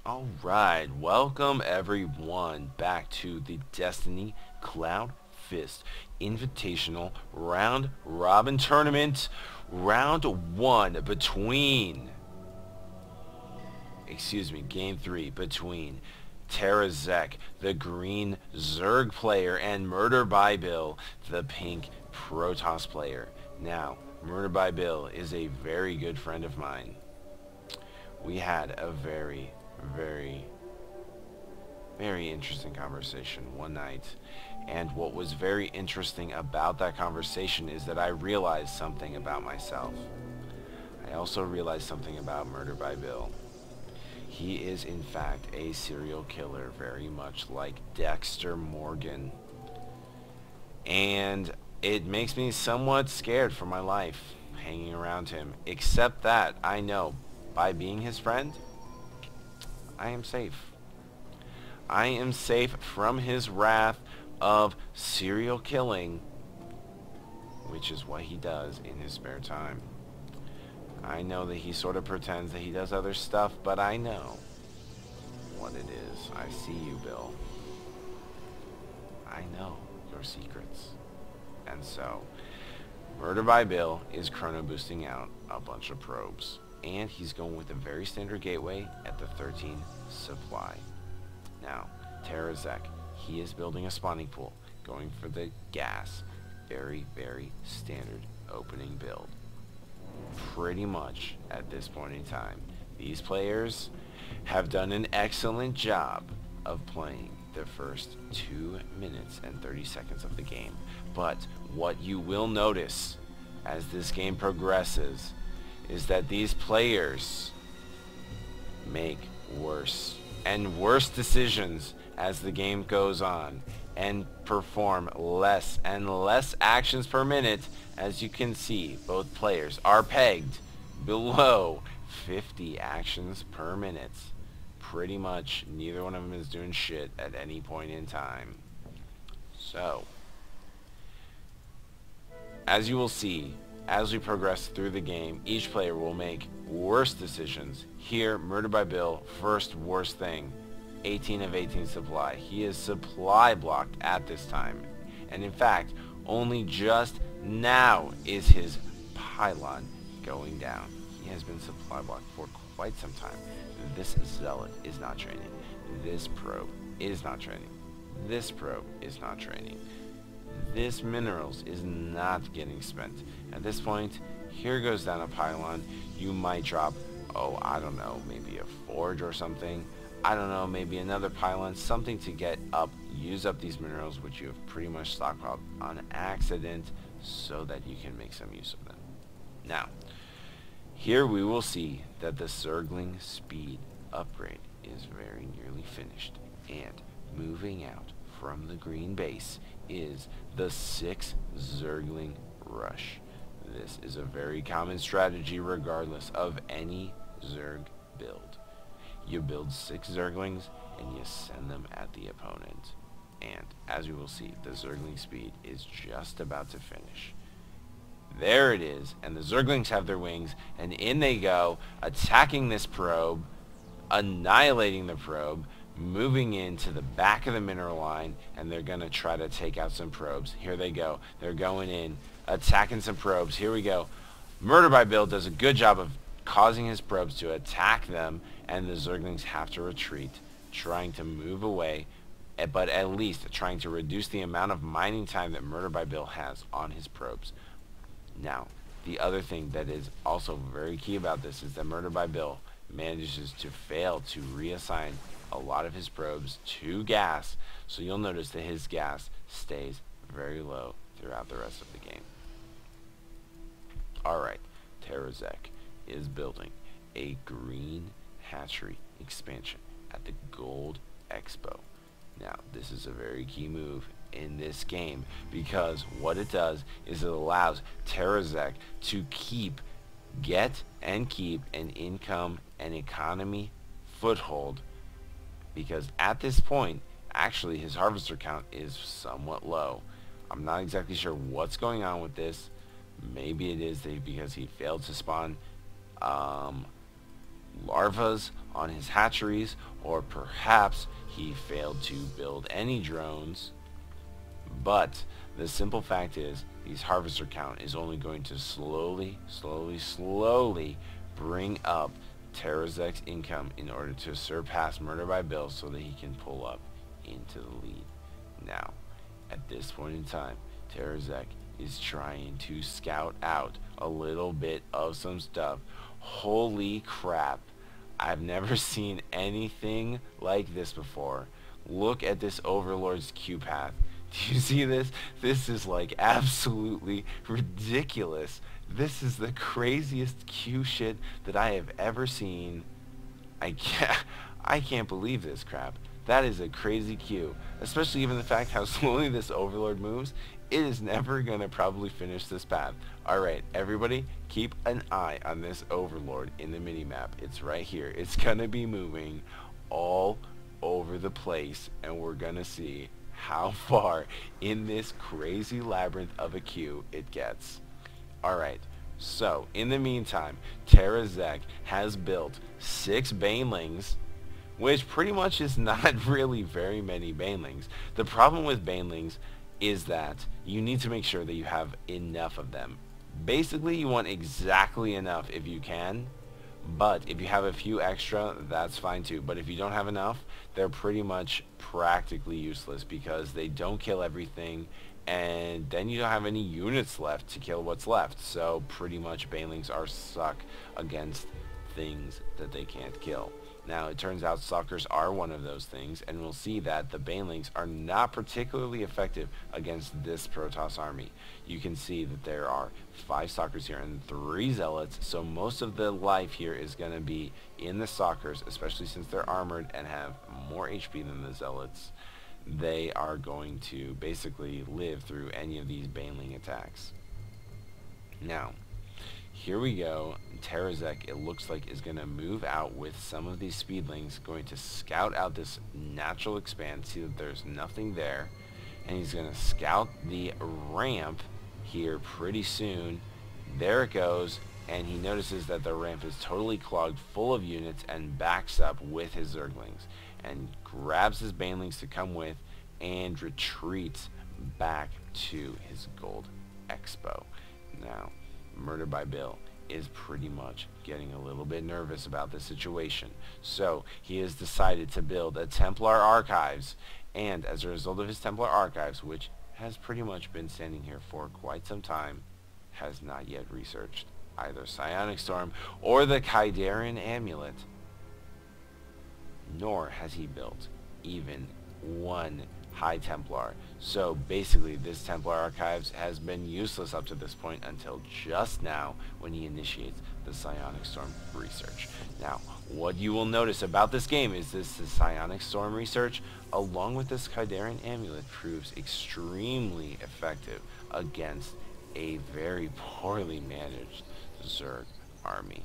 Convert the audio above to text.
Alright, welcome everyone back to the Destiny Cloud Fist Invitational Round Robin Tournament, Round 1 Game 3 between Terazek, the green Zerg player, and Murder by Bill, the pink Protoss player. Now, Murder by Bill is a very good friend of mine. We had a very interesting conversation one night, and what was very interesting about that conversation is that I realized something about myself. I also realized something about Murder by Bill. He is in fact a serial killer, very much like Dexter Morgan, and it makes me somewhat scared for my life hanging around him, except that I know by being his friend I am safe. I am safe from his wrath of serial killing, which is what he does in his spare time. I know that he sort of pretends that he does other stuff, but I know what it is. I see you, Bill. I know your secrets. And so, Murder by Bill is chrono boosting out a bunch of probes. And he's going with a very standard gateway at the 13 supply. Now, Terazek, he is building a spawning pool, going for the gas. Very standard opening build. Pretty much at this point in time, these players have done an excellent job of playing the first 2 minutes and 30 seconds of the game. But what you will notice as this game progresses is that these players make worse and worse decisions as the game goes on, and perform less and less actions per minute. As you can see, both players are pegged below 50 actions per minute. Pretty much neither one of them is doing shit at any point in time. So, as you will see, as we progress through the game, each player will make worse decisions. Here, Murder by Bill, first worst thing, 18 of 18 supply. He is supply blocked at this time. And in fact, only just now is his pylon going down. He has been supply blocked for quite some time. This zealot is not training. This probe is not training. This probe is not training. This minerals is not getting spent. At this point, here goes down a pylon. You might drop, oh, I don't know, maybe a forge or something. I don't know, maybe another pylon, something to get up, use up these minerals, which you have pretty much stockpiled on accident, so that you can make some use of them. Now, here we will see that the Zergling speed upgrade is very nearly finished, and moving out from the green base is the 6 Zergling rush. This is a very common strategy regardless of any Zerg build. You build 6 Zerglings and you send them at the opponent. And as you will see, the Zergling speed is just about to finish. There it is, and the Zerglings have their wings, and in they go, attacking this probe, annihilating the probe, moving into the back of the mineral line, and they're going to try to take out some probes. Here they go. They're going in, attacking some probes. Here we go. Murder by Bill does a good job of causing his probes to attack them, and the Zerglings have to retreat, trying to move away, but at least trying to reduce the amount of mining time that Murder by Bill has on his probes. Now, the other thing that is also very key about this is that Murder by Bill manages to fail to reassign a lot of his probes to gas, so you'll notice that his gas stays very low throughout the rest of the game. Alright, Terazek is building a green hatchery expansion at the Gold Expo. Now, this is a very key move in this game, because what it does is it allows Terazek to get and keep an income and economy foothold, because at this point, actually his harvester count is somewhat low. I'm not exactly sure what's going on with this. Maybe it is because he failed to spawn larvas on his hatcheries, or perhaps he failed to build any drones. But the simple fact is, his harvester count is only going to slowly bring up Terrazek's income in order to surpass Murder by Bill so that he can pull up into the lead. Now, at this point in time, Terrazek is trying to scout out a little bit of some stuff. Holy crap. I've never seen anything like this before. Look at this Overlord's Q path. Do you see this? This is like absolutely ridiculous. This is the craziest Q shit that I have ever seen. I can't believe this crap. That is a crazy Q. Especially even the fact how slowly this Overlord moves. It is never going to probably finish this path. Alright, everybody, keep an eye on this Overlord in the minimap. It's right here. It's going to be moving all over the place, and we're going to see how far in this crazy labyrinth of a queue it gets. Alright, so in the meantime, Terrazek has built 6 Banelings, which pretty much is not really very many Banelings. The problem with Banelings is that you need to make sure that you have enough of them. Basically, you want exactly enough if you can, but if you have a few extra, that's fine too. But if you don't have enough, they're pretty much practically useless because they don't kill everything, and then you don't have any units left to kill what's left. So pretty much Banelings are suck against things that they can't kill. Now, it turns out Suckers are one of those things, and we'll see that the Banelings are not particularly effective against this Protoss army. You can see that there are 5 Suckers here and 3 Zealots, so most of the life here is going to be in the Suckers, especially since they're armored and have more HP than the Zealots. They are going to basically live through any of these Baneling attacks. Now, here we go. Terrazek, it looks like, is going to move out with some of these Speedlings, going to scout out this natural expanse, see that there's nothing there, and he's going to scout the ramp here pretty soon. There it goes, and he notices that the ramp is totally clogged full of units and backs up with his Zerglings, and grabs his Banelings to come with and retreats back to his Gold Expo. Now, Murder by Bill is pretty much getting a little bit nervous about the situation. So he has decided to build a Templar Archives, and as a result of his Templar Archives, which has pretty much been standing here for quite some time, has not yet researched either Psionic Storm or the Kydarian Amulet, nor has he built even one High Templar. So basically this Templar Archives has been useless up to this point until just now when he initiates the Psionic Storm research. Now, what you will notice about this game is the Psionic Storm research, along with this Kydarian Amulet, proves extremely effective against a very poorly managed Zerg army.